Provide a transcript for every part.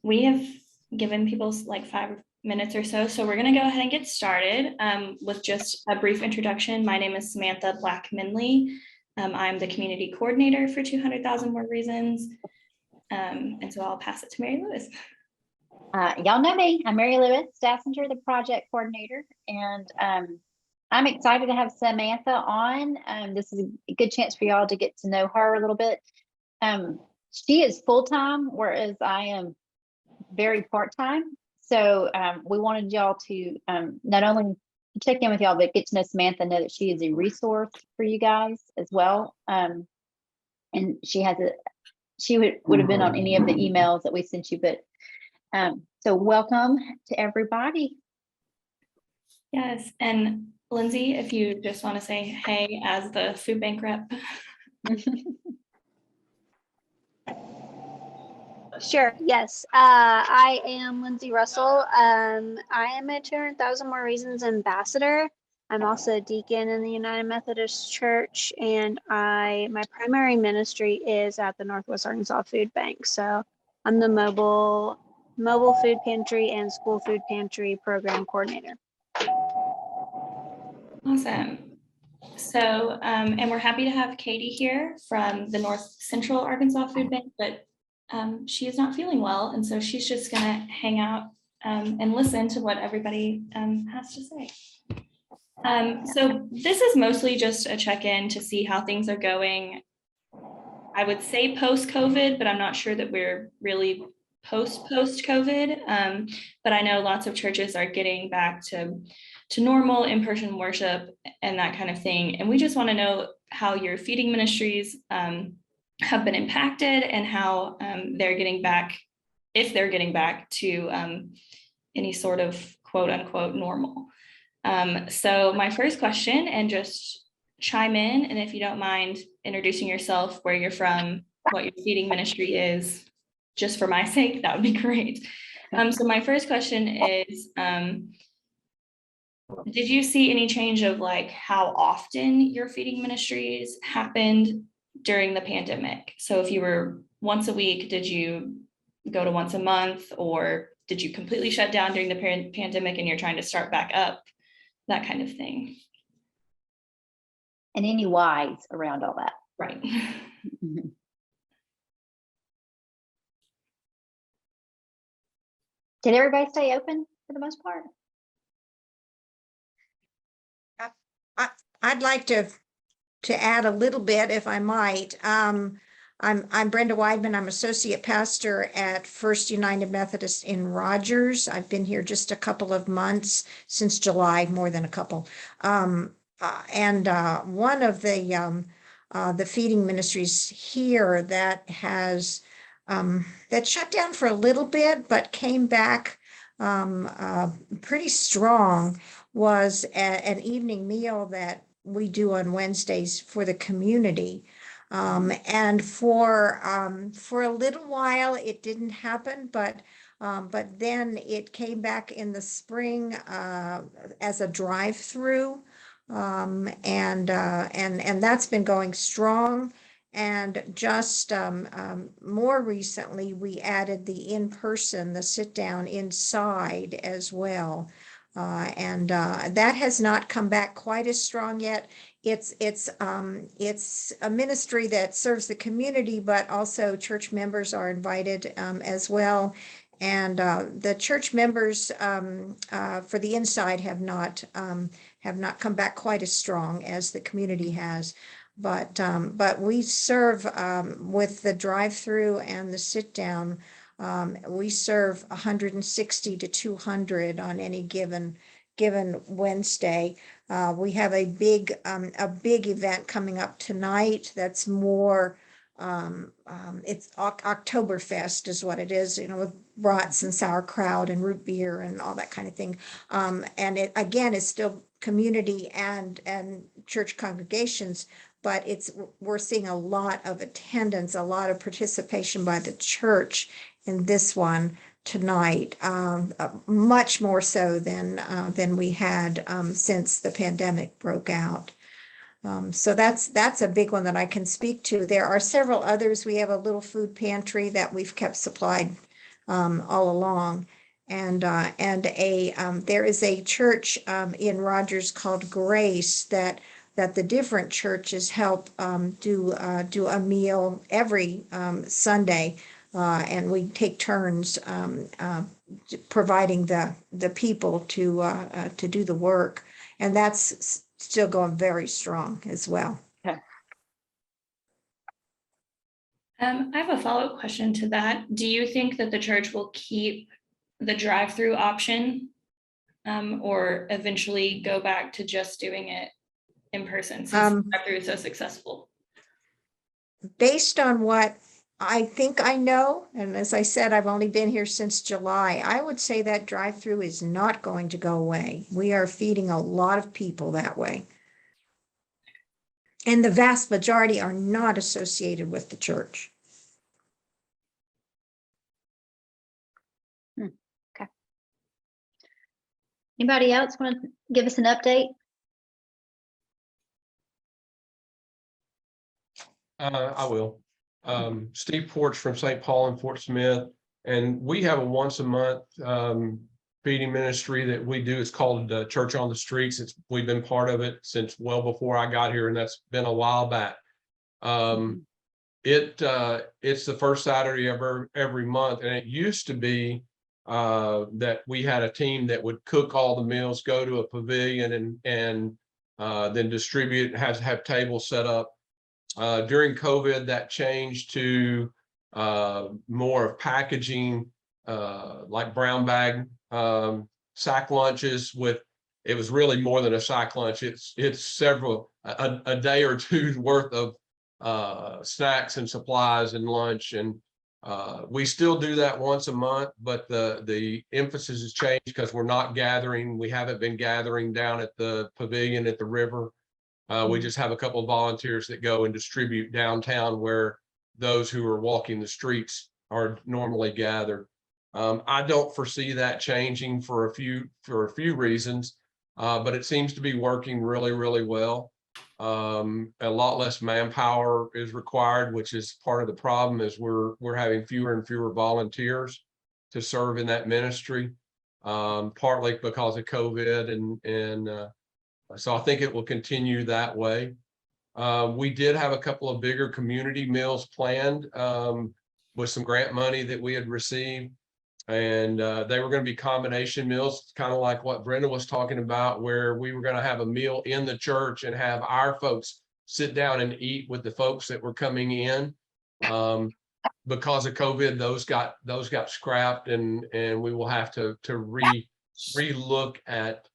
We have given people like 5 minutes or so. So we're going to go ahead and get started with just a brief introduction. My name is Samantha Black-Minley. I'm the community coordinator for 200,000 More Reasons. And so I'll pass it to Mary Lewis. Y'all know me. I'm Mary Lewis, Stassinger, the project coordinator, and I'm excited to have Samantha on. This is a good chance for y'all to get to know her a little bit. She is full-time, whereas I am very part-time. So we wanted y'all to not only check in with y'all, but get to know Samantha, know that she is a resource for you guys as well. And she would have been on any of the emails that we sent you, but so welcome to everybody. Yes, and Lindsay, if you just want to say hey as the food bank rep. Sure, yes. I am Lindsay Russell. I am a 200,000 More Reasons ambassador. I'm also a deacon in the United Methodist Church, and my primary ministry is at the Northwest Arkansas Food Bank. So I'm the mobile food pantry and school food pantry program coordinator. Awesome. So, and we're happy to have Katie here from the North Central Arkansas Food Bank, but she is not feeling well. And so she's just gonna hang out and listen to what everybody has to say. So this is mostly just a check-in to see how things are going. I would say post-COVID, but I'm not sure that we're really post-COVID. But I know lots of churches are getting back to normal in-person worship and that kind of thing. And we just want to know how your feeding ministries have been impacted and how they're getting back, if they're getting back to any sort of quote unquote normal. So my first question, and just chime in, and if you don't mind introducing yourself, where you're from, what your feeding ministry is, just for my sake, that would be great. So my first question is, did you see any change of like how often your feeding ministries happened during the pandemic? So if you were once a week, did you go to once a month, or did you completely shut down during the pandemic and you're trying to start back up? That kind of thing. And any whys around all that. Right. Did everybody stay open for the most part? I'd like to add a little bit, if I might. I'm Brenda Weidman. I'm associate pastor at First United Methodist in Rogers. I've been here just a couple of months, since July, more than a couple. And one of the feeding ministries here that has that shut down for a little bit but came back pretty strong was an evening meal that we do on Wednesdays for the community. And for a little while it didn't happen, but then it came back in the spring as a drive-through, and that's been going strong. And just more recently, we added the in-person, the sit-down inside as well. And that has not come back quite as strong yet. It's a ministry that serves the community, but also church members are invited as well. And the church members for the inside have not come back quite as strong as the community has. But we serve with the drive-through and the sit-down. We serve 160 to 200 on any given Wednesday. We have a big event coming up tonight. That's more. It's Oktoberfest is what it is, with brats and sauerkraut and root beer and all that kind of thing. And it again is still community and church congregations, but we're seeing a lot of attendance, a lot of participation by the church in this one tonight, much more so than we had since the pandemic broke out. So that's a big one that I can speak to. There are several others. We have a little food pantry that we've kept supplied all along. And there is a church in Rogers called Grace that the different churches help do a meal every Sunday, and we take turns providing the people to do the work, and that's still going very strong as well. I have a follow-up question to that. Do you think that the church will keep the drive-through option or eventually go back to just doing it in person since drive-through is so successful? Based on what I think I know, and as I said, I've only been here since July, I would say that drive-through is not going to go away. We are feeding a lot of people that way. And the vast majority are not associated with the church. Okay. Anybody else want to give us an update? I will. Steve Porch from St. Paul and Fort Smith, and we have a once a month feeding ministry that we do. It's called Church on the Streets. We've been part of it since well before I got here, and that's been a while back. It's the first Saturday of every month, and it used to be that we had a team that would cook all the meals, go to a pavilion, and then distribute, have tables set up. During COVID, that changed to more of packaging, like brown bag sack lunches. It was really more than a sack lunch. It's several a day or two's worth of snacks and supplies and lunch, and we still do that once a month, but the emphasis has changed because we're not gathering. We haven't been gathering down at the pavilion at the river. We just have a couple of volunteers that go and distribute downtown where those who are walking the streets are normally gathered. I don't foresee that changing for a few reasons, but it seems to be working really, really well. A lot less manpower is required, which is part of the problem. Is we're having fewer and fewer volunteers to serve in that ministry, partly because of COVID, and so I think it will continue that way. We did have a couple of bigger community meals planned with some grant money that we had received, and they were going to be combination meals, kind of like what Brenda was talking about, where we were going to have a meal in the church and have our folks sit down and eat with the folks that were coming in. Because of COVID, those got scrapped, and we will have to re-look at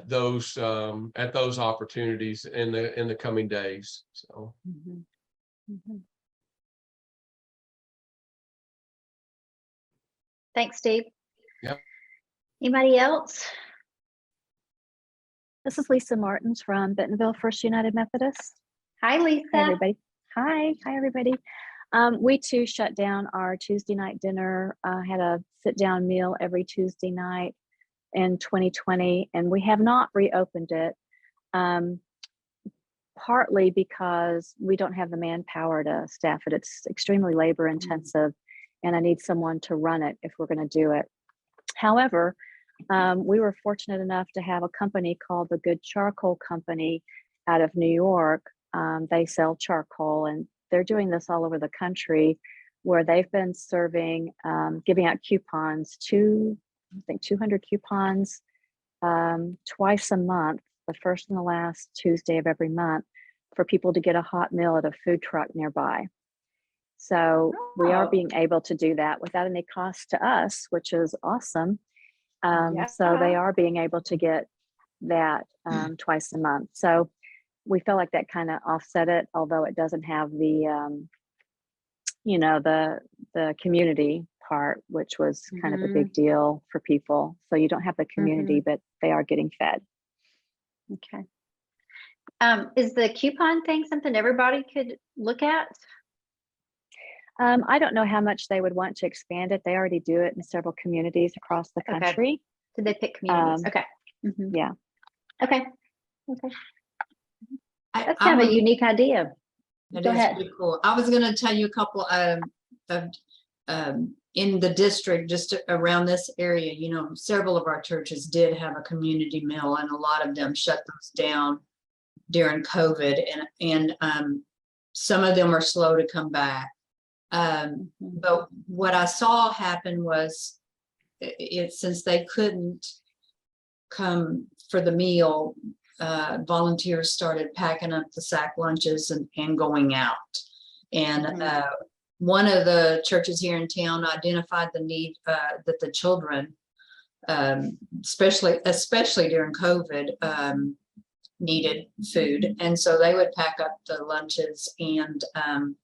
those opportunities in the coming days. So Thanks, Steve. Yep. Anybody else? This is Lisa Martins from Bentonville First United Methodist. Hi, Lisa. Hi, everybody. Hi, everybody. We too shut down our Tuesday night dinner, had a sit-down meal every Tuesday night in 2020, and we have not reopened it, partly because we don't have the manpower to staff it. It's extremely labor intensive, and I need someone to run it if we're going to do it. However, we were fortunate enough to have a company called the Good Charcoal Company out of New York. They sell charcoal, and they're doing this all over the country, where they've been serving, giving out coupons, I think 200 coupons twice a month, the first and the last Tuesday of every month, for people to get a hot meal at a food truck nearby. So we are being able to do that without any cost to us, which is awesome. So they are being able to get that twice a month. So we feel like that kind of offset it, although it doesn't have the, the community part, which was kind of a big deal for people. So you don't have the community, but they are getting fed. Okay. Is the coupon thing something everybody could look at? I don't know how much they would want to expand it. They already do it in several communities across the country. Did they pick communities? Okay. Yeah. Okay. That's kind of a unique idea. It Go is ahead. pretty cool. I was going to tell you a couple of in the district, just around this area, you know, several of our churches did have a community meal, and a lot of them shut those down during COVID, and some of them are slow to come back. But what I saw happen was, since they couldn't come for the meal, volunteers started packing up the sack lunches and going out. And one of the churches here in town identified the need that the children, especially during COVID, needed food. And so they would pack up the lunches and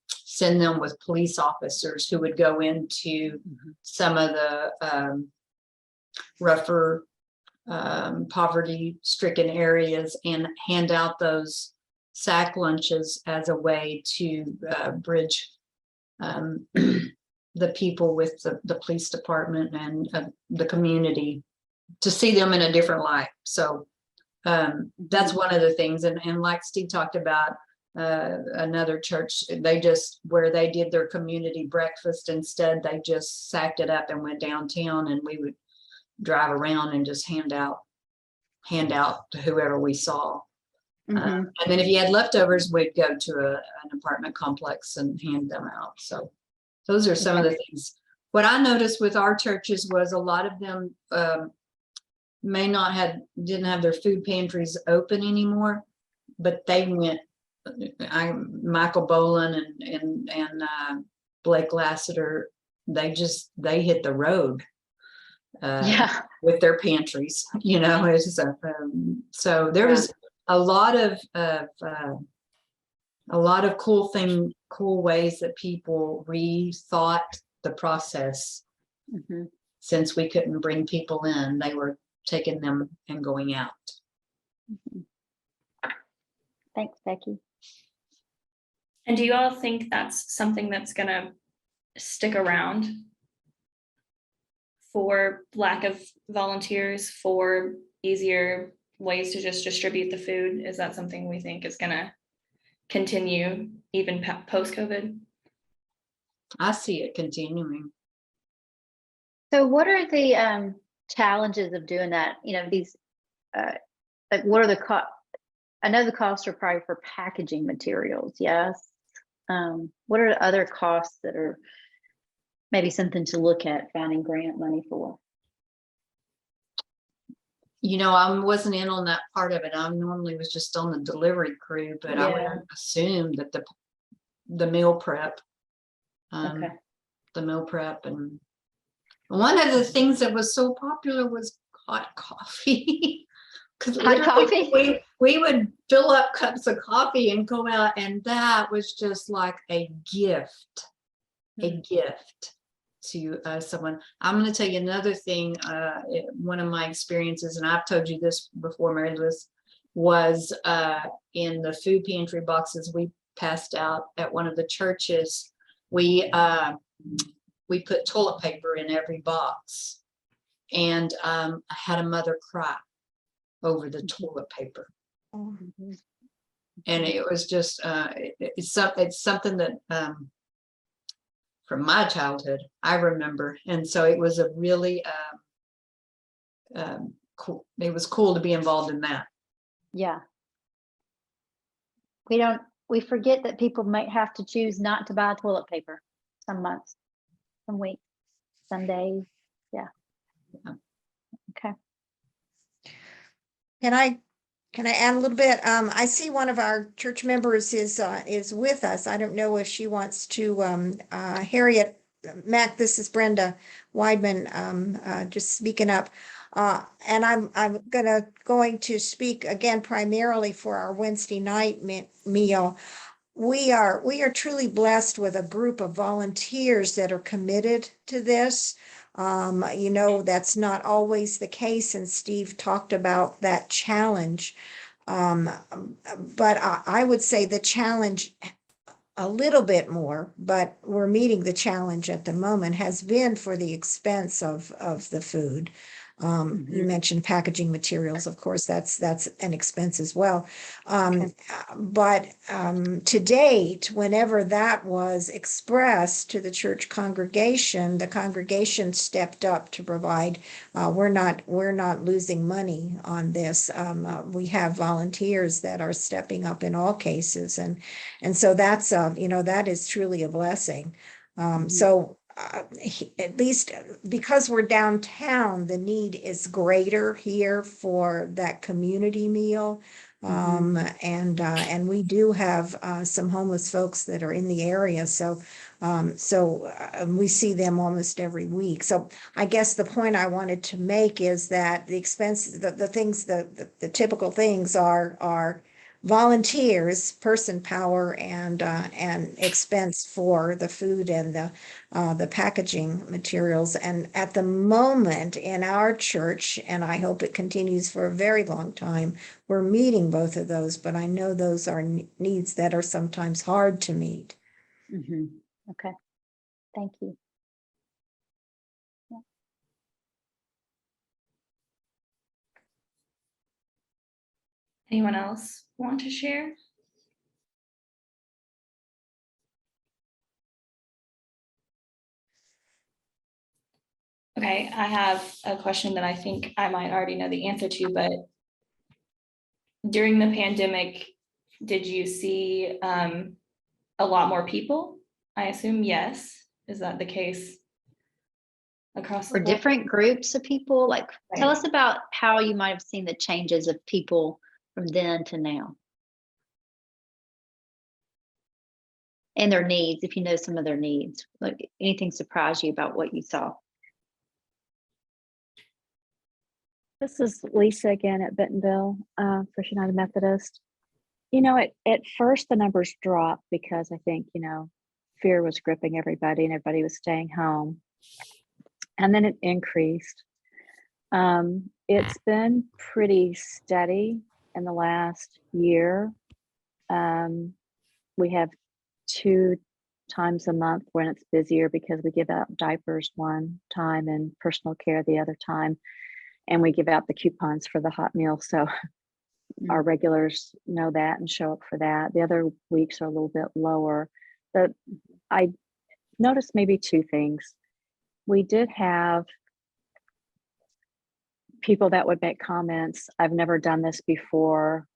send them with police officers who would go into some of the rougher, poverty-stricken areas and hand out those sack lunches as a way to bridge the people with the police department and the community, to see them in a different light. So that's one of the things. And like Steve talked about, another church, where they did their community breakfast, instead they just sacked it up and went downtown, and we would drive around and just hand out to whoever we saw. And then if you had leftovers, we'd go to an apartment complex and hand them out. So those are some of the things. What I noticed with our churches was a lot of them didn't have their food pantries open anymore, but they went, Michael Boland and Blake Lassiter, they hit the road with their pantries, you know. So there was a lot of cool ways that people rethought the process. Since we couldn't bring people in, they were taking them and going out. Thanks, Becky. And do you all think that's something that's gonna stick around, for lack of volunteers, for easier ways to just distribute the food? Is that something we think is gonna continue even post-COVID? I see it continuing. So what are the challenges of doing that? You know, these, like, what are the costs? I know the costs are probably for packaging materials, yes. What are the other costs that are maybe something to look at finding grant money for? You know, I wasn't in on that part of it. I normally was just on the delivery crew, but I would assume that the meal prep, the meal prep, and one of the things that was so popular was hot coffee. Because we would fill up cups of coffee and go out, and that was just like a gift to someone. I'm going to tell you another thing. One of my experiences, and I've told you this before, Mary Lewis, was in the food pantry boxes we passed out at one of the churches. We put toilet paper in every box, and I had a mother cry over the toilet paper. And it was just it's something that from my childhood I remember, and so it was a really cool. It was cool to be involved in that. Yeah. We forget that people might have to choose not to buy toilet paper some months, some weeks, some days. Yeah. Okay. Can I add a little bit? I see one of our church members is with us. I don't know if she wants to, Harriet Mack, this is Brenda Weidman, just speaking up. And I'm going to speak again primarily for our Wednesday night meal. We are truly blessed with a group of volunteers that are committed to this. You know, that's not always the case, and Steve talked about that challenge. But I would say the challenge a little bit more, but we're meeting the challenge at the moment, has been for the expense of the food. You mentioned packaging materials, of course, that's an expense as well. But to date, whenever that was expressed to the church congregation, the congregation stepped up to provide. We're not losing money on this. We have volunteers that are stepping up in all cases, and so that's that is truly a blessing. So at least because we're downtown, the need is greater here for that community meal. And we do have some homeless folks that are in the area. So we see them almost every week. So I guess the point I wanted to make is that the expense, the things, the typical things are volunteers, person power, and expense for the food and the packaging materials. And at the moment in our church, and I hope it continues for a very long time, we're meeting both of those, but I know those are needs that are sometimes hard to meet. Okay, thank you. Anyone else want to share? Okay, I have a question that I think I might already know the answer to, but during the pandemic, did you see a lot more people? I assume yes. Is that the case across the For board? different groups of people, like tell Right. us about how you might have seen the changes of people from then to now. And their needs, if you know some of their needs, like anything surprise you about what you saw? This is Lisa again at Bentonville, First United Methodist. At first the numbers dropped because I think, fear was gripping everybody and everybody was staying home. And then it increased. It's been pretty steady in the last year. We have 2 times a month when it's busier because we give out diapers one time and personal care the other time. And we give out the coupons for the hot meal. So our regulars know that and show up for that. The other weeks are a little bit lower. But I noticed maybe 2 things. We did have people that would make comments. I've never done this before.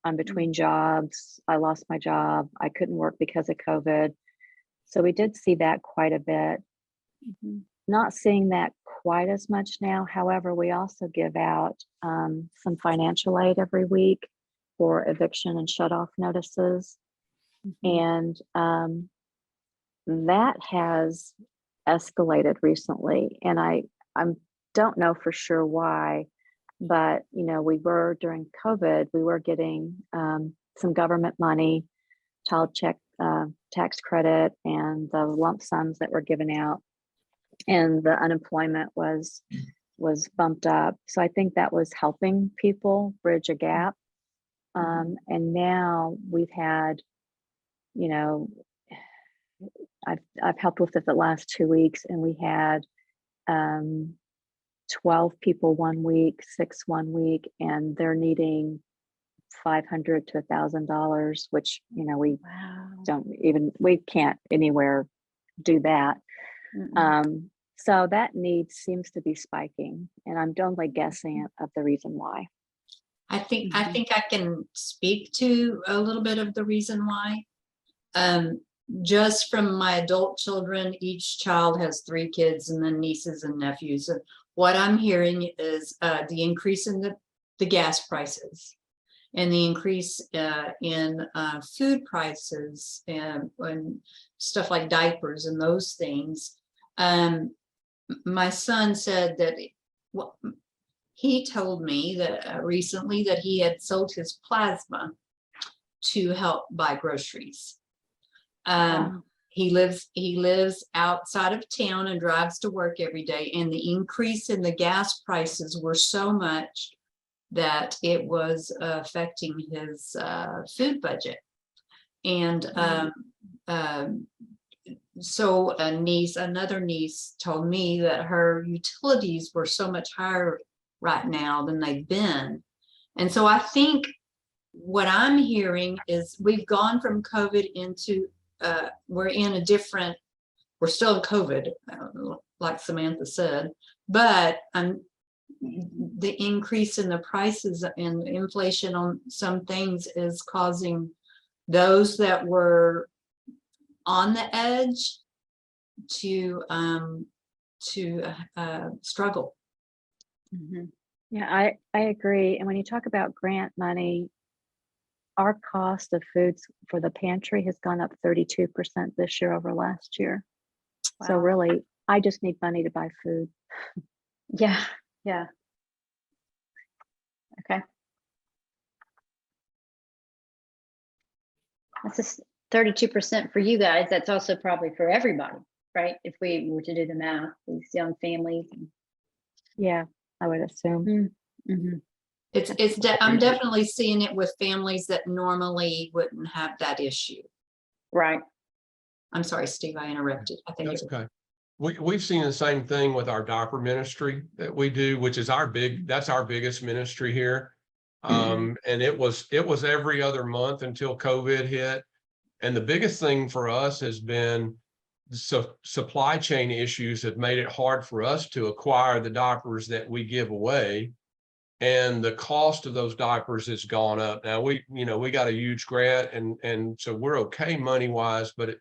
I'm between jobs. I lost my job. I couldn't work because of COVID. So we did see that quite a bit. Not seeing that quite as much now. However, we also give out some financial aid every week for eviction and shut off notices. And that has escalated recently. And I don't know for sure why, but we were during COVID, we were getting some government money, child check tax credit, and the lump sums that were given out, and the unemployment was bumped up. So I think that was helping people bridge a gap. And now we've had, I've helped with it the last 2 weeks, and we had 12 people 1 week, 6 1 week, and they're needing $500 to $1,000, which we we can't anywhere do that. So that need seems to be spiking, and I'm only guessing of the reason why. I think I can speak to a little bit of the reason why. Just from my adult children, each child has 3 kids and then nieces and nephews. What I'm hearing is the increase in the gas prices and the increase in food prices and stuff like diapers and those things. My son said that he told me that recently that he had sold his plasma to help buy groceries. He lives outside of town and drives to work every day, and the increase in the gas prices were so much that it was affecting his food budget. And so another niece told me that her utilities were so much higher right now than they've been. And so I think what I'm hearing is we've gone from COVID into, we're still in COVID, like Samantha said, but the increase in the prices and inflation on some things is causing those that were on the edge to struggle. Mhm. Yeah, I agree. And when you talk about grant money, our cost of foods for the pantry has gone up 32% this year over last year. So Wow. really, I just need money to buy food. Yeah, yeah. Okay. That's just 32% for you guys. That's also probably for everybody, right? If we were to do the math, these young families. Yeah, I would assume. Mhm. I'm definitely seeing it with families that normally wouldn't have that issue. Right. I'm sorry, Steve, I interrupted. I think That's okay. We've seen the same thing with our diaper ministry that we do, which is that's our biggest ministry here. And it was every other month until COVID hit. And the biggest thing for us has been supply chain issues have made it hard for us to acquire the diapers that we give away. And the cost of those diapers has gone up. Now we got a huge grant and so we're okay money wise, but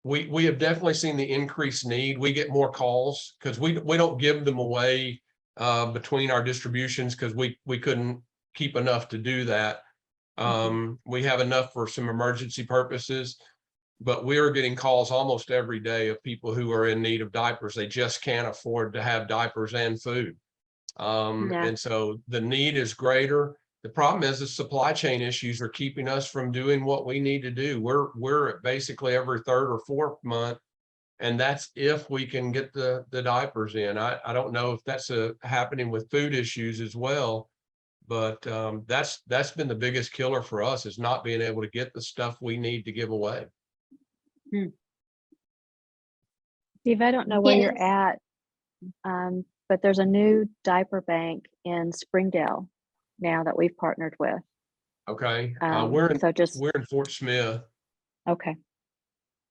we have definitely seen the increased need. We get more calls because we don't give them away between our distributions because we couldn't keep enough to do that. We have enough for some emergency purposes, but we are getting calls almost every day of people who are in need of diapers. They just can't afford to have diapers and food. And so the need is greater. The problem is the supply chain issues are keeping us from doing what we need to do. We're basically every third or fourth month, and that's if we can get the diapers in. I don't know if that's happening with food issues as well, but that's been the biggest killer for us is not being able to get the stuff we need to give away. Steve, I don't know where you're Yes. at, but there's a new diaper bank in Springdale now that we've partnered with. Okay, So we're in Fort Smith, okay.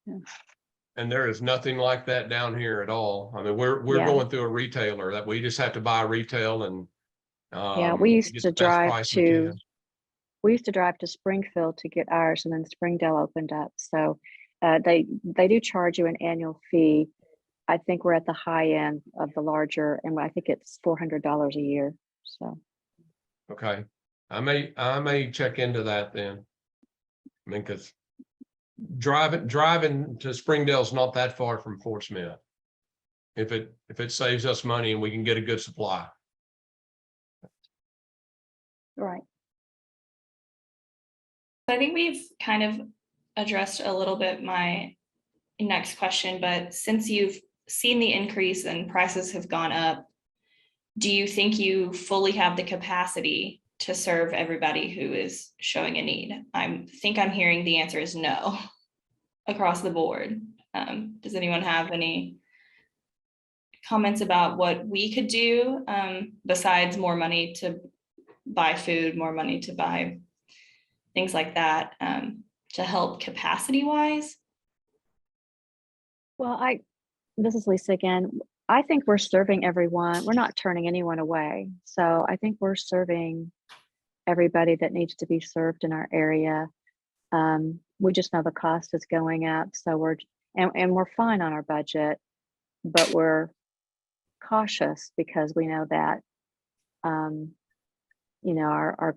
and there is nothing like that down here at all. I mean, we're Yeah. going through a retailer that we just have to buy retail and Yeah, we used get to the best drive price we can. to Springfield to get ours, and then Springdale opened up. So they do charge you an annual fee. I think we're at the high end of the larger, and I think it's $400 a year. So Okay, I may check into that then. I mean, because driving to Springdale is not that far from Fort Smith. If it saves us money and we can get a good supply. Right. I think we've kind of addressed a little bit my next question, but since you've seen the increase and prices have gone up, do you think you fully have the capacity to serve everybody who is showing a need? I think I'm hearing the answer is no across the board. Does anyone have any comments about what we could do besides more money to buy food, more money to buy things like that to help capacity wise? well, this is Lisa again. I think we're serving everyone. We're not turning anyone away. So I think we're serving everybody that needs to be served in our area. We just know the cost is going up. So we're fine on our budget, but we're cautious because we know that, our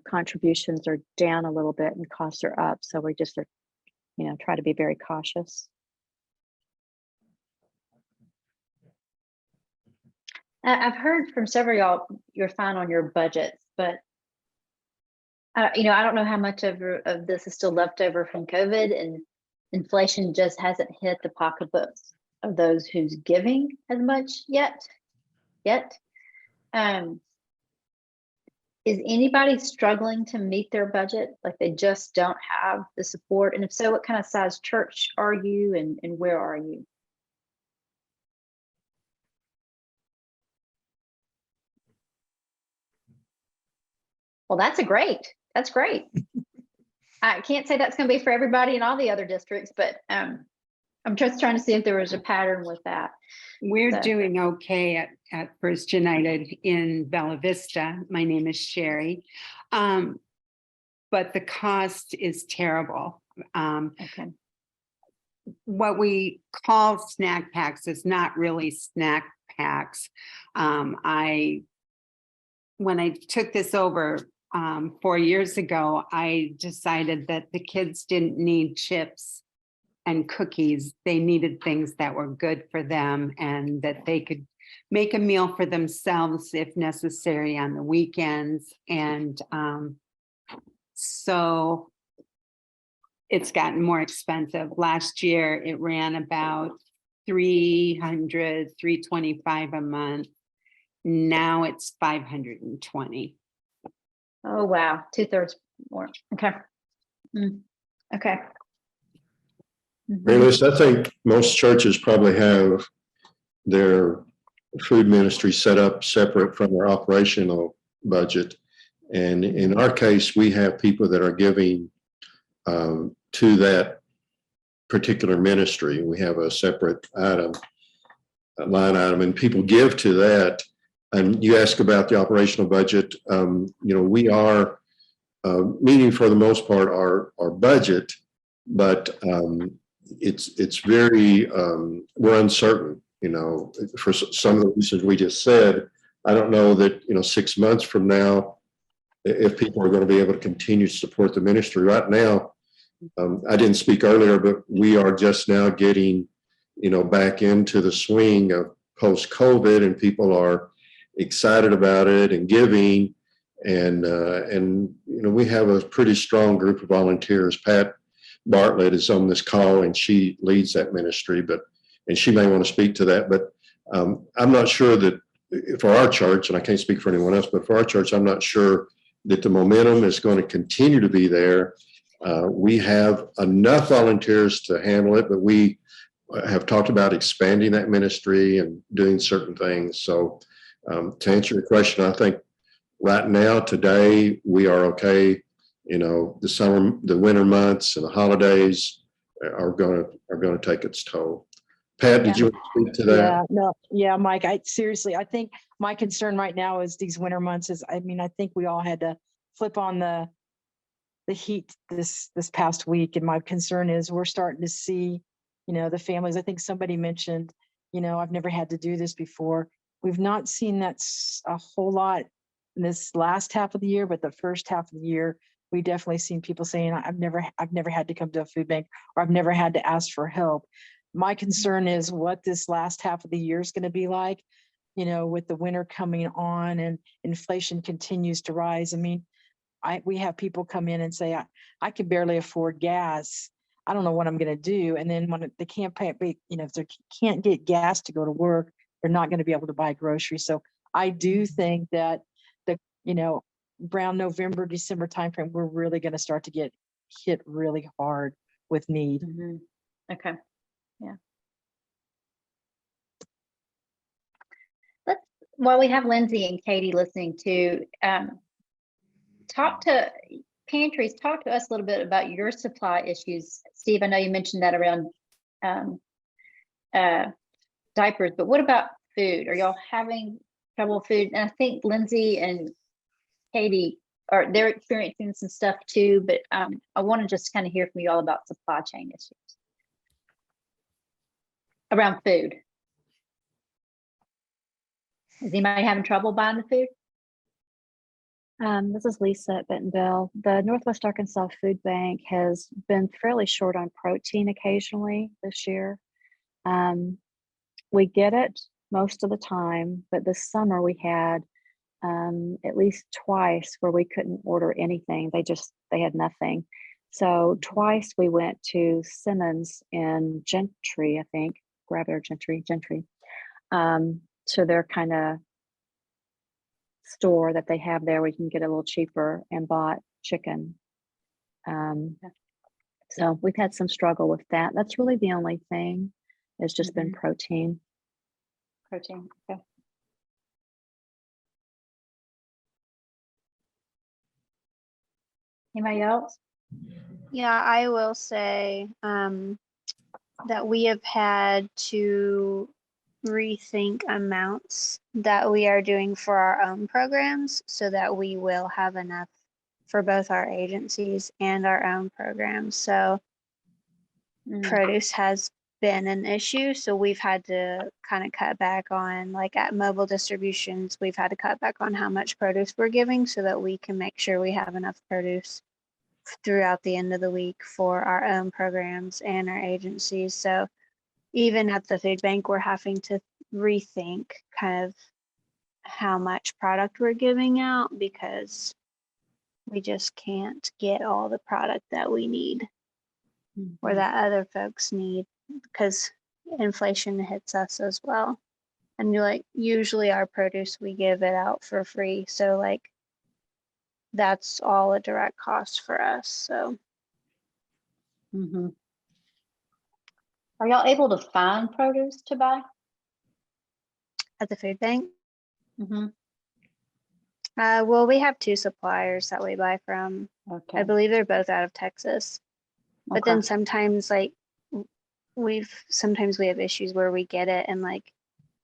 contributions are down a little bit and costs are up. So we just are, try to be very cautious. I've heard from several of y'all, you're fine on your budgets, but I don't know how much of this is still left over from COVID, and inflation just hasn't hit the pocketbooks of those who's giving as much yet. Is anybody struggling to meet their budget? Like they just don't have the support? And if so, what kind of size church are you and where are you? Well, that's great. I can't say that's going to be for everybody in all the other districts, but I'm just trying to see if there was a pattern with that. We're So- doing okay at First United in Bella Vista. My name is Sherry. But the cost is terrible. Okay. What we call snack packs is not really snack packs. When I took this over 4 years ago, I decided that the kids didn't need chips and cookies. They needed things that were good for them and that they could make a meal for themselves if necessary on the weekends. And so it's gotten more expensive. Last year, it ran about $325 a month. Now it's 520. Oh, wow. 2/3 more. Okay. Okay. Mary Liz, I think most churches probably have their food ministry set up separate from their operational budget. And in our case, we have people that are giving to that particular ministry. We have a separate line item, and people give to that. And you ask about the operational budget. We are meeting for the most part our budget, but it's very we're uncertain. For some of the reasons we just said. I don't know that 6 months from now, if people are going to be able to continue to support the ministry. Right now, I didn't speak earlier, but we are just now getting back into the swing of post-COVID, and people are excited about it and giving, and we have a pretty strong group of volunteers. Pat Bartlett is on this call, and she leads that ministry, and she may want to speak to that. But I'm not sure that for our church, and I can't speak for anyone else, but for our church, I'm not sure that the momentum is going to continue to be there. We have enough volunteers to handle it, but we have talked about expanding that ministry and doing certain things. So to answer your question, I think right now, today, we are okay. The summer, the winter months and the holidays are going to take its toll. Pat, did you want to speak to that? Yeah, Mike, I think my concern right now is these winter months I think we all had to flip on the heat this past week. And my concern is we're starting to see, the families. I think somebody mentioned, I've never had to do this before. We've not seen that a whole lot in this last half of the year, but the first half of the year, we definitely seen people saying, I've never had to come to a food bank, or I've never had to ask for help. My concern is what this last half of the year is going to be like, with the winter coming on and inflation continues to rise. We have people come in and say, I can barely afford gas. I don't know what I'm going to do. And then when they can't pay, if they can't get gas to go to work, they're not going to be able to buy groceries. So I do think that around November, December timeframe, we're really going to start to get hit really hard with need. Okay. Yeah. While we have Lindsay and Katie listening to, talk to us a little bit about your supply issues. Steve, I know you mentioned that around diapers, but what about food? Are y'all having trouble with food? And I think Lindsay and Katie they're experiencing some stuff too, but I want to just kind of hear from you all about supply chain issues around food. Is anybody having trouble buying the food? This is Lisa at Bentonville. The Northwest Arkansas Food Bank has been fairly short on protein occasionally this year. We get it most of the time, but this summer we had at least twice where we couldn't order anything. They had nothing. So twice we went to Simmons in Gentry, I think, Gentry. So they're kind of store that they have there where you can get a little cheaper and bought chicken. So we've had some struggle with that. That's really the only thing. It's just been protein. Protein, okay. Anybody else? Yeah, I will say that we have had to rethink amounts that we are doing for our own programs so that we will have enough for both our agencies and our own programs. So produce has been an issue. So we've had to kind of cut back on, like at mobile distributions, we've had to cut back on how much produce we're giving so that we can make sure we have enough produce throughout the end of the week for our own programs and our agencies. So even at the food bank, we're having to rethink kind of how much product we're giving out because we just can't get all the product that we need or that other folks need because inflation hits us as well. And you're like, usually our produce, we give it out for free. So like, that's all a direct cost for us. So Are y'all able to find produce to buy? at the food bank, Mm-hmm. well, we have 2 suppliers that we buy from. Okay. I believe they're both out of Texas. But then sometimes like sometimes we have issues where we get it and like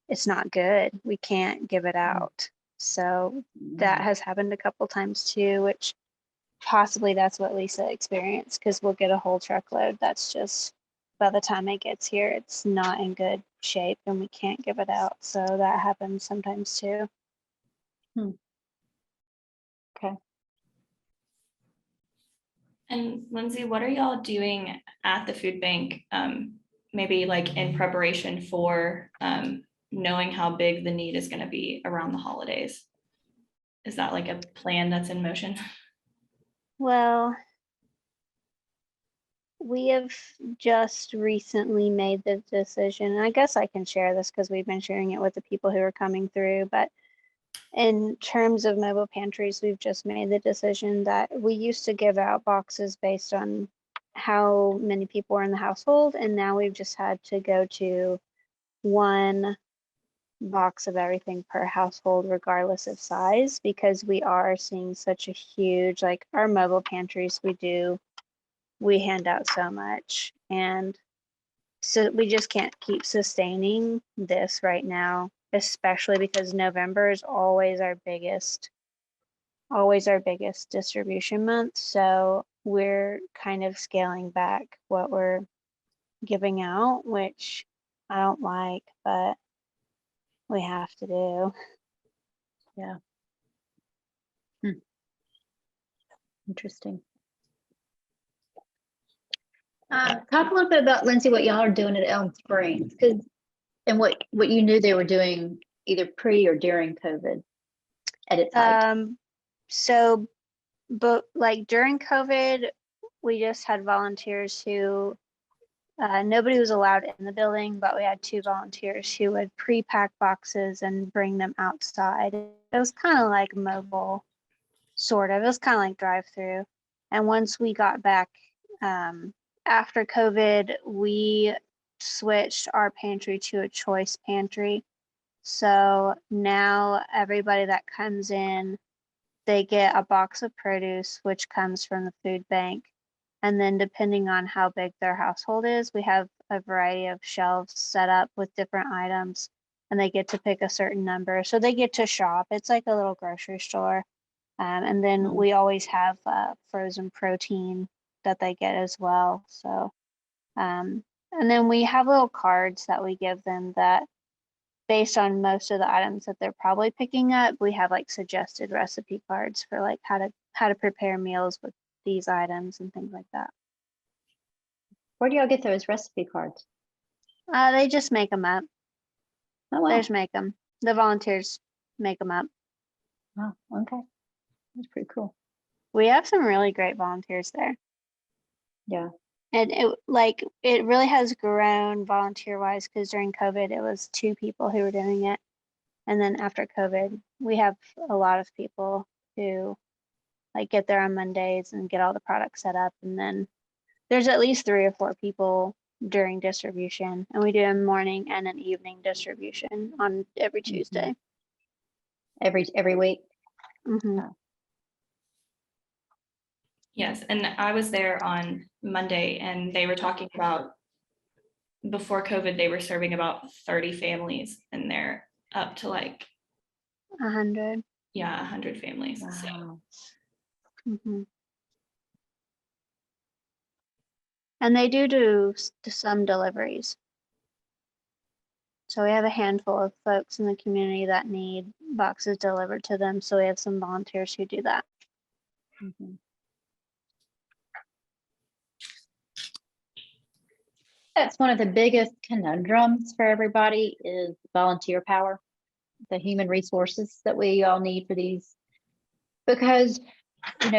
it's not good. We can't give it out. So that has happened a couple times too, which possibly that's what Lisa experienced because we'll get a whole truckload that's just by the time it gets here, it's not in good shape and we can't give it out. So that happens sometimes too. Okay. And Lindsay, what are y'all doing at the food bank? Maybe like in preparation for knowing how big the need is going to be around the holidays? Is that like a plan that's in motion? Well, we have just recently made the decision, and I guess I can share this because we've been sharing it with the people who are coming through, but in terms of mobile pantries, we've just made the decision that we used to give out boxes based on how many people were in the household, and now we've just had to go to 1 box of everything per household, regardless of size, because we are seeing such a huge, like our mobile pantries, we hand out so much, and so we just can't keep sustaining this right now, especially because November is always our biggest distribution month. So we're kind of scaling back what we're giving out, which I don't like, but we have to do. Yeah. Interesting. Talk a little bit about, Lindsay, what y'all are doing at Elm Springs, and what you knew they were doing either pre or during COVID at its height. So, but like during COVID, we just had volunteers who nobody was allowed in the building, but we had 2 volunteers who would pre-pack boxes and bring them outside. It was kind of like mobile, sort of. It was kind of like drive-through. And once we got back after COVID, we switched our pantry to a choice pantry. So now everybody that comes in, they get a box of produce, which comes from the food bank. And then depending on how big their household is, we have a variety of shelves set up with different items and they get to pick a certain number. So they get to shop. It's like a little grocery store. And then we always have frozen protein that they get as well. So, and then we have little cards that we give them that based on most of the items that they're probably picking up, we have like suggested recipe cards for like how to prepare meals with these items and things like that. Where do y'all get those recipe cards? They just make them up. Oh, wow. They just make them. The volunteers make them up. Oh, okay. That's pretty cool. We have some really great volunteers there. Yeah. And it really has grown volunteer wise because during COVID it was 2 people who were doing it. And then after COVID, we have a lot of people who like get there on Mondays and get all the products set up. And then there's at least 3 or 4 people during distribution, and we do a morning and an evening distribution on every Tuesday. Every week. Mhm. Yes, and I was there on Monday and they were talking about before COVID, they were serving about 30 families and they're up to like, 100. 100 families. So Wow. Mhm. And they do some deliveries. So we have a handful of folks in the community that need boxes delivered to them. So we have some volunteers who do that. Mhm. That's one of the biggest conundrums for everybody is volunteer power, the human resources that we all need for these. Because,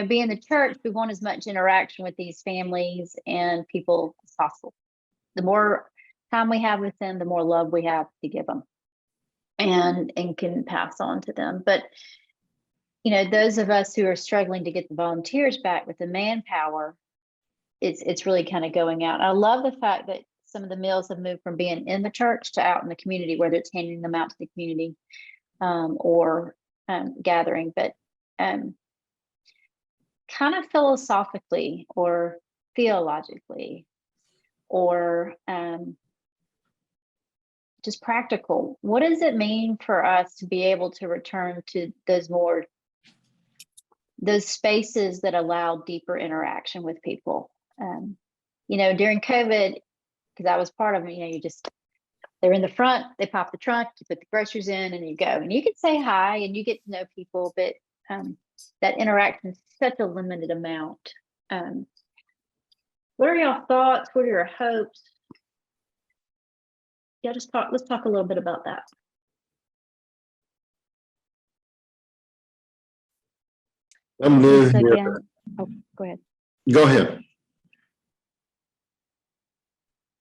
being the church, we want as much interaction with these families and people as possible. The more time we have with them, the more love we have to give them and can pass on to them. But, those of us who are struggling to get the volunteers back with the manpower, it's really kind of going out. I love the fact that some of the meals have moved from being in the church to out in the community, whether it's handing them out to the community or gathering. But kind of philosophically or theologically or just practical, what does it mean for us to be able to return to those spaces that allow deeper interaction with people? During COVID, because I was part of it, they're in the front, they pop the trunk, you put the groceries in and you go. And you can say hi and you get to know people, but that interaction is such a limited amount. What are your thoughts? What are your hopes? Yeah, let's talk a little bit about that. I'm new So here. again, oh, go ahead. Go ahead.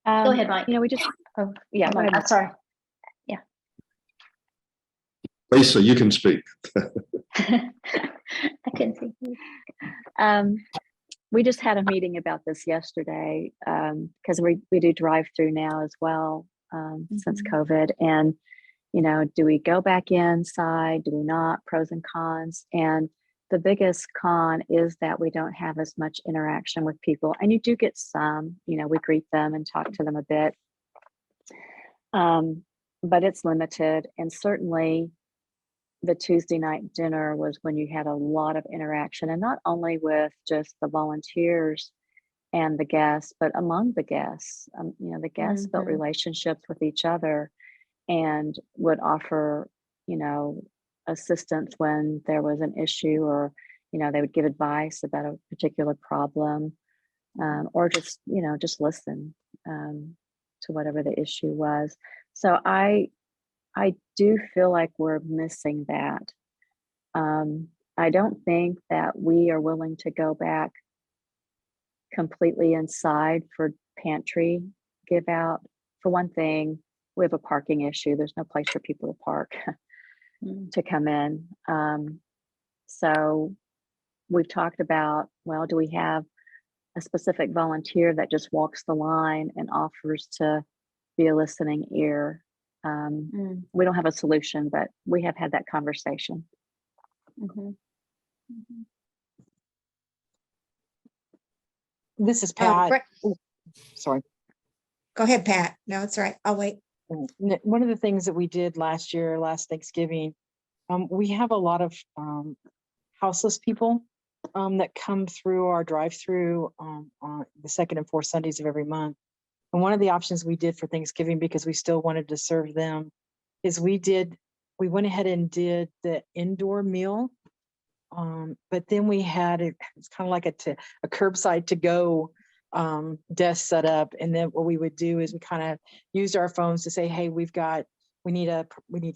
Go ahead, Mike. We just, oh, yeah, go ahead, I'm Mike. sorry. Lisa, you can speak. I couldn't see you. We just had a meeting about this yesterday because we do drive through now as well since COVID. And, do we go back inside? Do we not? Pros and cons. And the biggest con is that we don't have as much interaction with people. And you do get some, we greet them and talk to them a bit. But it's limited. And certainly the Tuesday night dinner was when you had a lot of interaction, and not only with just the volunteers and the guests, but among the guests. The guests built relationships with each other and would offer, assistance when there was an issue, or, they would give advice about a particular problem, or just listen to whatever the issue was. So I do feel like we're missing that. I don't think that we are willing to go back completely inside for pantry give out. For one thing, we have a parking issue. There's no place for people to park to come in. So we've talked about, well, do we have a specific volunteer that just walks the line and offers to be a listening ear? We don't have a solution, but we have had that conversation. This is Pat. Brett. Oh, sorry. Go ahead, Pat. No, it's all right. I'll wait. One of the things that we did last Thanksgiving, we have a lot of houseless people that come through our drive-through on the second and fourth Sundays of every month. And one of the options we did for Thanksgiving, because we still wanted to serve them, is we went ahead and did the indoor meal. But then we had it's kind of like a curbside to go desk set up. And then what we would do is we kind of used our phones to say, hey, we need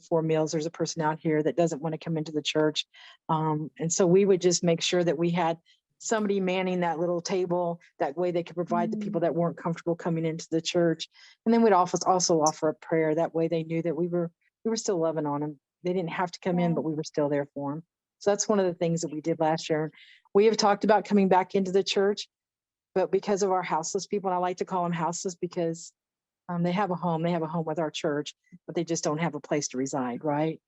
4 meals. There's a person out here that doesn't want to come into the church. And so we would just make sure that we had somebody manning that little table. That way they could provide the people that weren't comfortable coming into the church. And then we'd also offer a prayer. That way they knew that we were still loving on them. they didn't have to come in, but we were still there for them. So that's one of the things that we did last year. We have talked about coming back into the church, but because of our houseless people, and I like to call them houseless because they have a home with our church, but they just don't have a place to reside, right?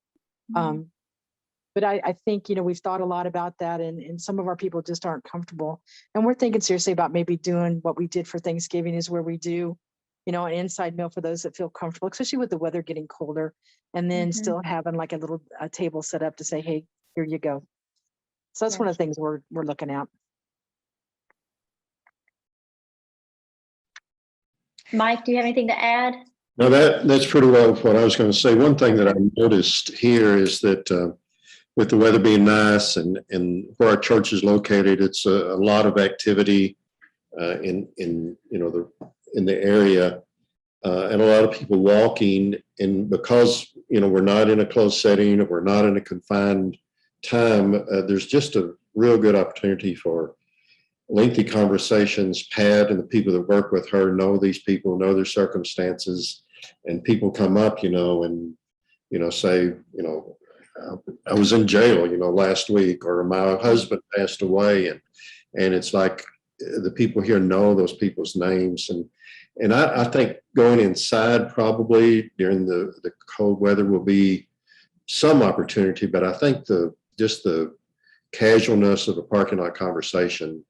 But I think, we've thought a lot about that, and some of our people just aren't comfortable. And we're thinking seriously about maybe doing what we did for Thanksgiving, is where we do, an inside meal for those that feel comfortable, especially with the weather getting colder, and then still having like a table set up to say, hey, here you go. So that's one of the things we're looking at. Mike, do you have anything to add? No, that's pretty well what I was going to say. One thing that I noticed here is that with the weather being nice and where our church is located, it's a lot of activity in the area, and a lot of people walking. And because we're not in a closed setting, or we're not in a confined time, there's just a real good opportunity for lengthy conversations. Pat and the people that work with her know these people, know their circumstances, and people come up, and say, I was in jail, last week, or my husband passed away, and it's like the people here know those people's names, and I think going inside probably during the cold weather will be some opportunity, but I think just the casualness of a parking lot conversation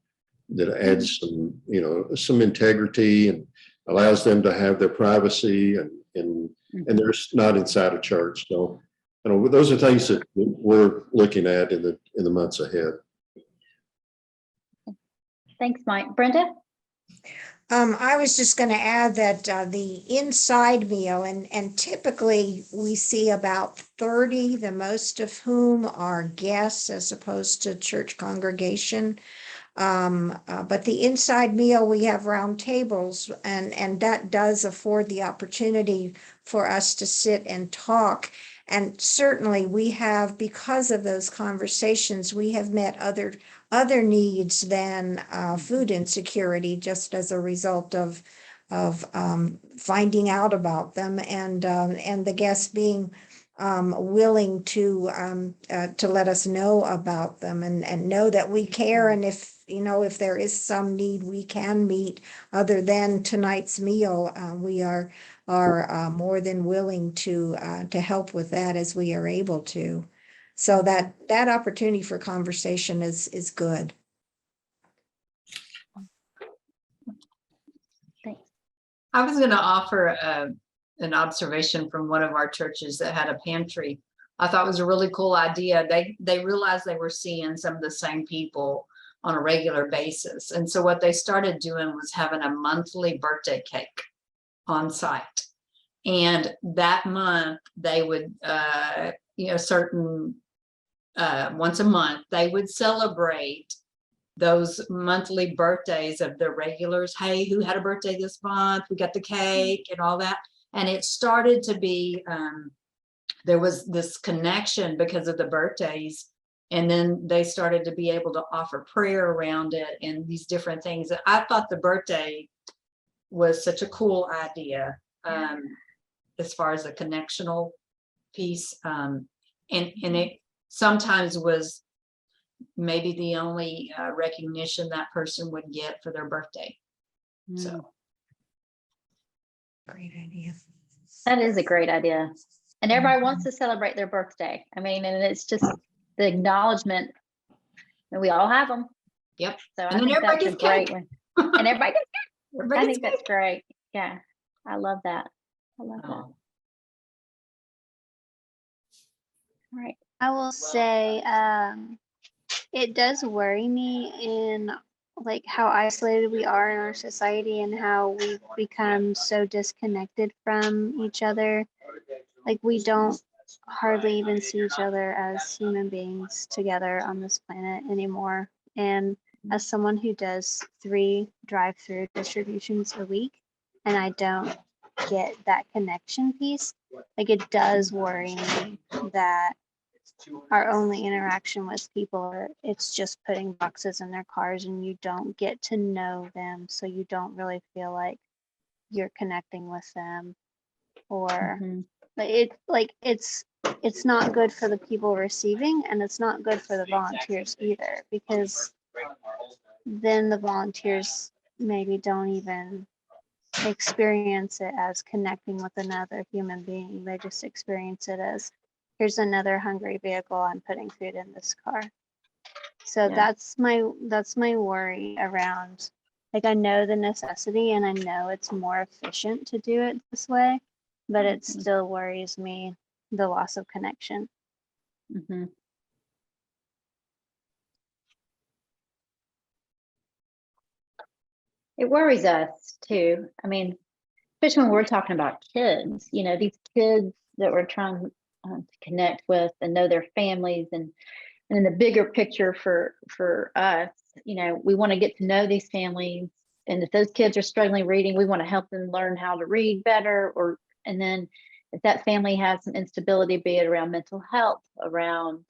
that adds some integrity and allows them to have their privacy, and they're not inside a church. So, those are things that we're looking at in the months ahead. Thanks, Mike. Brenda? I was just going to add that the inside meal, and typically we see about 30, the most of whom are guests as opposed to church congregation. But the inside meal, we have round tables, and that does afford the opportunity for us to sit and talk. And certainly we have, because of those conversations, we have met other needs than food insecurity, just as a result of finding out about them, and the guests being willing to let us know about them, and know that we care, and if there is some need we can meet other than tonight's meal, we are more than willing to help with that as we are able to. So that opportunity for conversation is good. Thanks. I was going to offer an observation from one of our churches that had a pantry. I thought it was a really cool idea. They realized they were seeing some of the same people on a regular basis. And so what they started doing was having a monthly birthday cake on site. And that month they would, once a month, they would celebrate those monthly birthdays of the regulars. Hey, who had a birthday this month? We got the cake and all that. And it started to be, there was this connection because of the birthdays. And then they started to be able to offer prayer around it and these different things. I thought the birthday was such a cool idea, as far as the connectional piece. And it sometimes was maybe the only recognition that person would get for their birthday. So. Great idea. That is a great idea. And everybody wants to celebrate their birthday. I mean, and it's just the acknowledgement, and we all have them. Yep. So I think that's a great one. And everybody gets cake. I think that's great. Yeah. I love that. I love that. All right. I will say, it does worry me in like how isolated we are in our society and how we've become so disconnected from each other. Like we don't hardly even see each other as human beings together on this planet anymore. And as someone who does 3 drive-through distributions a week, and I don't get that connection piece, like it does worry me that our only interaction with people, it's just putting boxes in their cars and you don't get to know them. So you don't really feel like you're connecting with them, or it's it's not good for the people receiving, and it's not good for the volunteers either, because then the volunteers maybe don't even experience it as connecting with another human being. They just experience it as, here's another hungry vehicle, I'm putting food in this car. So Yeah. that's my worry around, like, I know the necessity and I know it's more efficient to do it this way, but it still worries me, the loss of connection. Mhm. It worries us too. I mean, especially when we're talking about kids, you know, these kids that we're trying to connect with and know their families, and in the bigger picture for us, you know, we want to get to know these families. And if those kids are struggling reading, we want to help them learn how to read better. Or, and then if that family has some instability, be it around mental health, around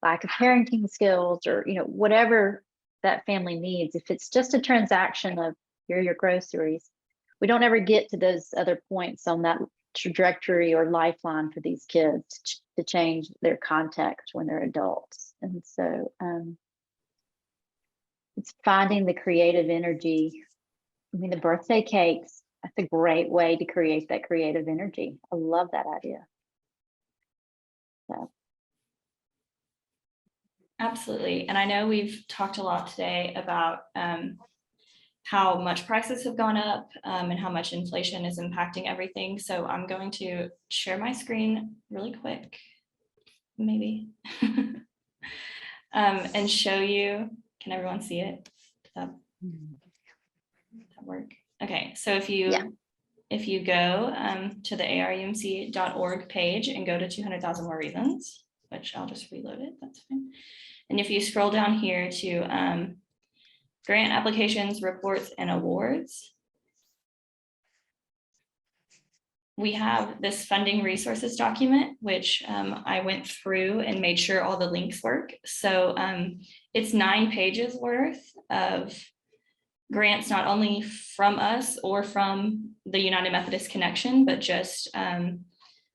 lack of parenting skills, or, you know, whatever that family needs, if it's just a transaction of here are your groceries, we don't ever get to those other points on that trajectory or lifeline for these kids to change their context when they're adults. And so it's finding the creative energy. I mean, the birthday cakes, that's a great way to create that creative energy. I love that idea. So. Absolutely. And I know we've talked a lot today about how much prices have gone up and how much inflation is impacting everything. So I'm going to share my screen really quick, maybe, and show you. Can everyone see it? Does that work? Okay, so if you go to the arumc.org page and go to 200,000 More Reasons, which I'll just reload it, that's fine. And if you scroll down here to grant applications, reports, and awards, we have this funding resources document, which I went through and made sure all the links work. So it's 9 pages worth of grants, not only from us or from the United Methodist Connection, but just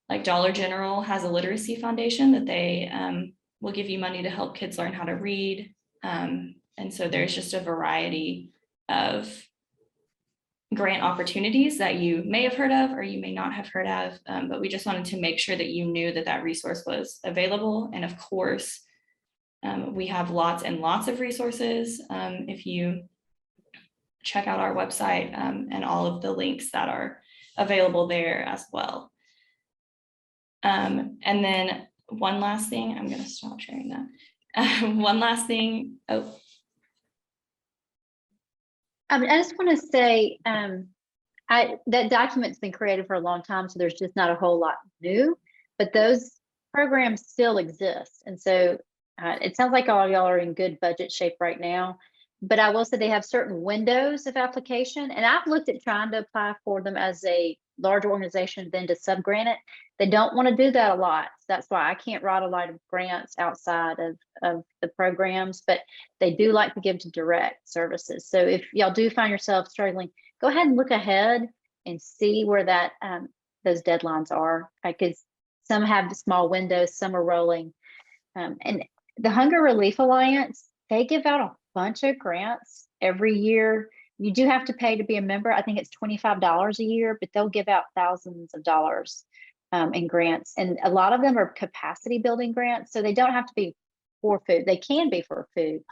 like Dollar General has a literacy foundation that they will give you money to help kids learn how to read. And so there's just a variety of grant opportunities that you may have heard of or you may not have heard of, but we just wanted to make sure that you knew that that resource was available. And of course, we have lots and lots of resources. If you check out our website and all of the links that are available there as well. And then one last thing, I'm going to stop sharing that. One last thing. Oh. I just want to say that document's been created for a long time, so there's just not a whole lot new, but those programs still exist. And so it sounds like all y'all are in good budget shape right now, but I will say they have certain windows of application, and I've looked at trying to apply for them as a large organization, then to sub-grant it. They don't want to do that a lot. So that's why I can't write a lot of grants outside of the programs, but they do like to give to direct services. So if y'all do find yourself struggling, go ahead and look ahead and see where that those deadlines are, because some have small windows, some are rolling. And the Hunger Relief Alliance, they give out a bunch of grants every year. You do have to pay to be a member. I think it's $25 a year, but they'll give out thousands of dollars in grants. And a lot of them are capacity building grants. So they don't have to be for food. They can be for food.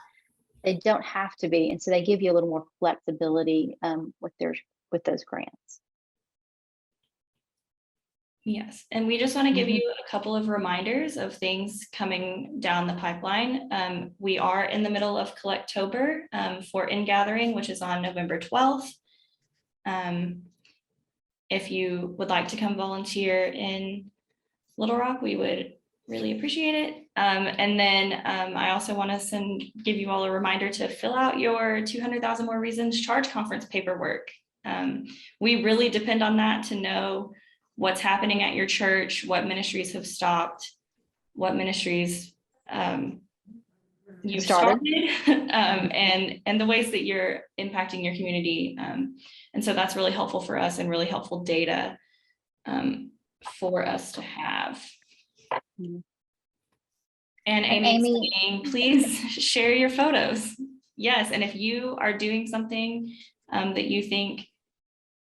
They don't have to be. And so they give you a little more flexibility with those grants. Yes, and we just want to give you a couple of reminders of things coming down the pipeline. We are in the middle of Collectober for In-Gathering, which is on November 12th. If you would like to come volunteer in Little Rock, we would really appreciate it. And then I also want to give you all a reminder to fill out your 200,000 More Reasons charge conference paperwork. We really depend on that to know what's happening at your church, what ministries have stopped, what ministries you've started and the ways that you're impacting your community. And so that's really helpful for us and really helpful data for us to have. And And Amy's Amy- saying, please share your photos. Yes, and if you are doing something that you think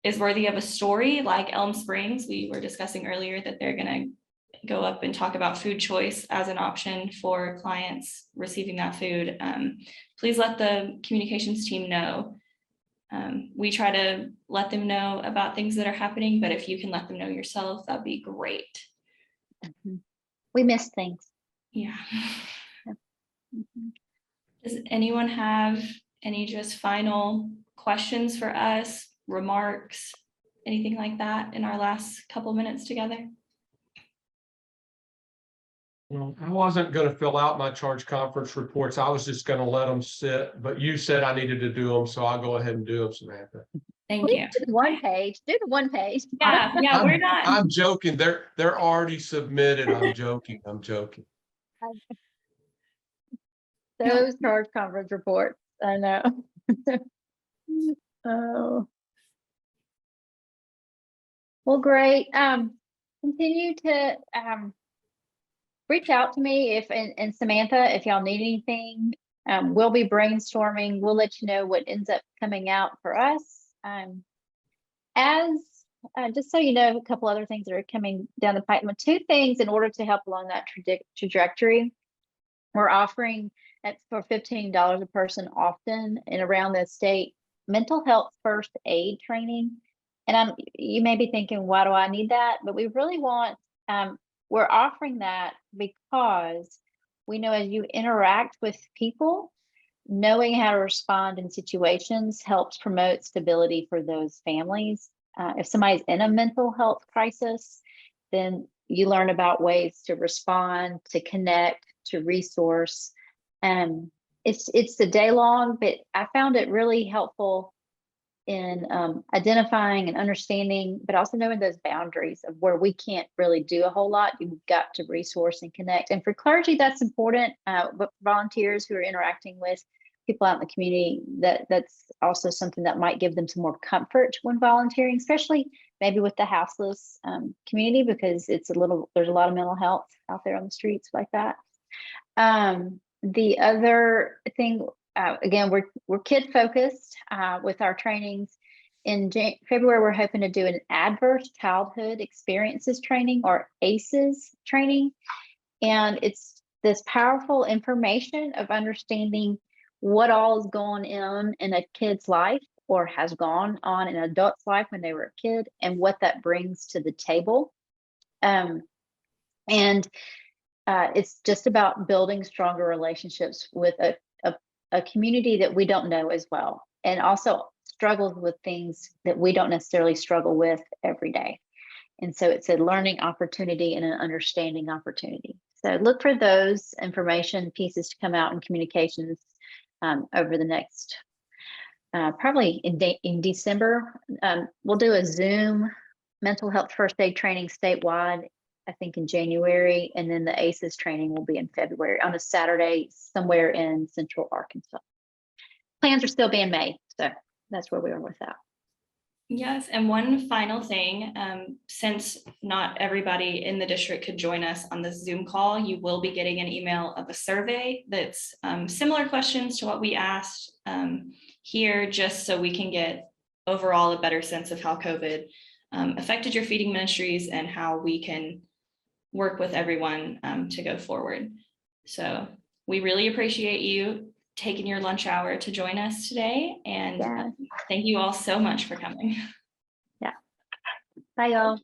is worthy of a story, like Elm Springs, we were discussing earlier that they're gonna go up and talk about food choice as an option for clients receiving that food. Please let the communications team know. We try to let them know about things that are happening, but if you can let them know yourself, that'd be great. We miss things. Yeah. Mhm. Does anyone have any just final questions for us, remarks, anything like that in our last couple minutes together? Well, I wasn't gonna fill out my charge conference reports. I was just gonna let them sit, but you said I needed to do them, so I'll go ahead and do them, Samantha. Thank you. Do the one page, do the one page. Yeah, we're not. I'm joking. They're already submitted. I'm joking. Those charge conference reports, I know. Oh. Well, great. Continue to reach out to me if, and Samantha, if y'all need anything. We'll be brainstorming. We'll let you know what ends up coming out for us. Just so you know, a couple other things that are coming down the pipeline. Two things in order to help along that trajectory. We're offering for $15 a person often and around the state mental health first aid training. And you may be thinking, why do I need that? But we really want, we're offering that because we know as you interact with people, knowing how to respond in situations helps promote stability for those families. If somebody's in a mental health crisis, then you learn about ways to respond, to connect, to resource. It's a day long, but I found it really helpful in identifying and understanding, but also knowing those boundaries of where we can't really do a whole lot. You've got to resource and connect. And for clergy, that's important, but for volunteers who are interacting with people out in the community, that's also something that might give them some more comfort when volunteering, especially maybe with the houseless community, because there's a lot of mental health out there on the streets like that. The other thing, again, we're kid focused with our trainings. In February, we're hoping to do an adverse childhood experiences training, or ACEs training. And it's this powerful information of understanding what all is going on in a kid's life, or has gone on in an adult's life when they were a kid, and what that brings to the table. It's just about building stronger relationships with a community that we don't know as well, and also struggles with things that we don't necessarily struggle with every day. And so it's a learning opportunity and an understanding opportunity. So look for those information pieces to come out in communications over the next, probably in December. We'll do a Zoom mental health first aid training statewide, I think in January, and then the ACEs training will be in February on a Saturday somewhere in Central Arkansas. Plans are still being made, so that's where we are with that. Yes, and one final thing, since not everybody in the district could join us on this Zoom call, you will be getting an email of a survey that's similar questions to what we asked here, just so we can get overall a better sense of how COVID affected your feeding ministries and how we can work with everyone to go forward. So we really appreciate you taking your lunch hour to join us today, and thank you all so much for coming. Yeah. Bye, y'all.